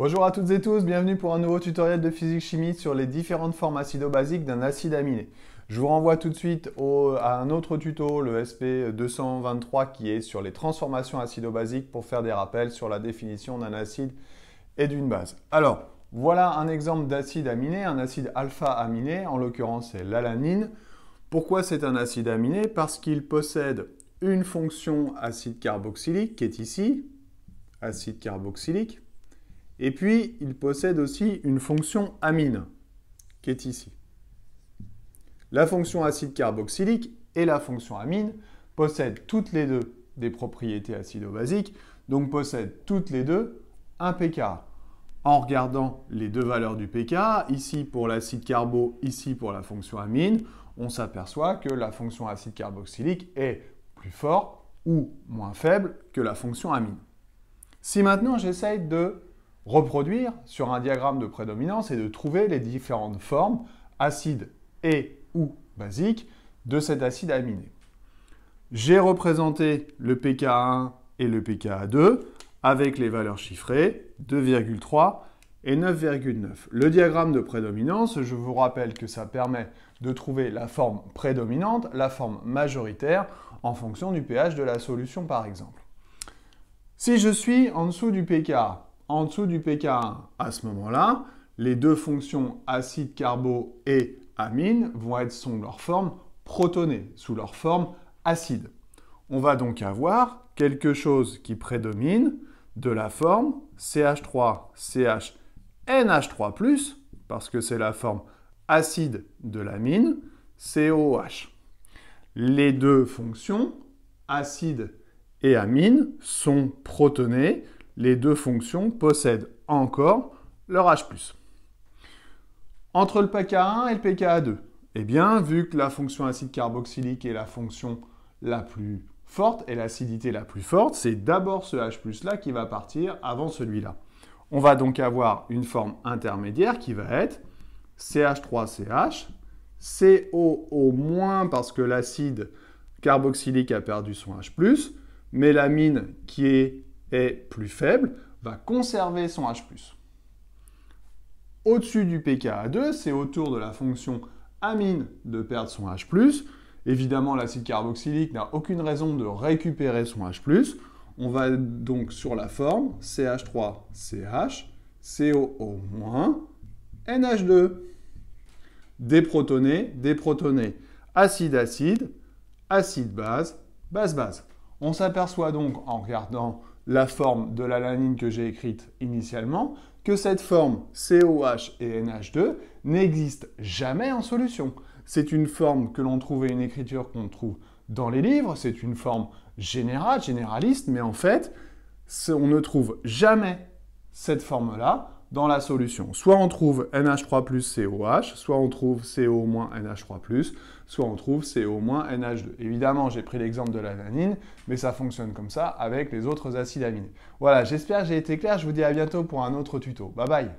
Bonjour à toutes et tous, bienvenue pour un nouveau tutoriel de physique-chimie sur les différentes formes acido-basiques d'un acide aminé. Je vous renvoie tout de suite à un autre tuto, le SP223, qui est sur les transformations acido-basiques pour faire des rappels sur la définition d'un acide et d'une base. Alors, voilà un exemple d'acide aminé, un acide alpha-aminé, en l'occurrence c'est l'alanine. Pourquoi c'est un acide aminé? Parce qu'il possède une fonction acide carboxylique qui est ici, acide carboxylique. Et puis, il possède aussi une fonction amine, qui est ici. La fonction acide carboxylique et la fonction amine possèdent toutes les deux des propriétés acido-basiques, donc possèdent toutes les deux un pKa. En regardant les deux valeurs du pKa, ici pour l'acide carbo, ici pour la fonction amine, on s'aperçoit que la fonction acide carboxylique est plus forte ou moins faible que la fonction amine. Si maintenant j'essaye de reproduire sur un diagramme de prédominance et de trouver les différentes formes acides et ou basiques de cet acide aminé. J'ai représenté le pKa1 et le pKa2 avec les valeurs chiffrées 2,3 et 9,9. Le diagramme de prédominance, je vous rappelle que ça permet de trouver la forme prédominante, la forme majoritaire en fonction du pH de la solution par exemple. Si je suis en dessous du pKa, en dessous du pKa1, à ce moment-là, les deux fonctions acide, carbo et amine vont être sous leur forme protonée, sous leur forme acide. On va donc avoir quelque chose qui prédomine de la forme CH3CHNH3+, parce que c'est la forme acide de l'amine, COOH. Les deux fonctions, acide et amine, sont protonées. Les deux fonctions possèdent encore leur H+. Entre le pKa1 et le pKa2, eh bien, vu que la fonction acide carboxylique est la fonction la plus forte et l'acidité la plus forte, c'est d'abord ce H+ là qui va partir avant celui-là. On va donc avoir une forme intermédiaire qui va être CH3CH, COO- parce que l'acide carboxylique a perdu son H+, mais l'amine qui est plus faible, va conserver son H+. Au-dessus du pKa2, c'est autour de la fonction amine de perdre son H+. Évidemment, l'acide carboxylique n'a aucune raison de récupérer son H+. On va donc sur la forme CH3CH, COO-, NH2. Déprotoné, déprotoné, acide-acide, acide-base, base-base. On s'aperçoit donc en regardant la forme de l'alanine que j'ai écrite initialement, que cette forme COH et NH2 n'existe jamais en solution. C'est une forme que l'on trouve et une écriture qu'on trouve dans les livres, c'est une forme générale, généraliste, mais en fait, on ne trouve jamais cette forme-là dans la solution. Soit on trouve NH3 plus COH, soit on trouve CO- NH3 plus, soit on trouve CO- NH2. Évidemment, j'ai pris l'exemple de l'alanine, mais ça fonctionne comme ça avec les autres acides aminés. Voilà, j'espère que j'ai été clair. Je vous dis à bientôt pour un autre tuto. Bye bye!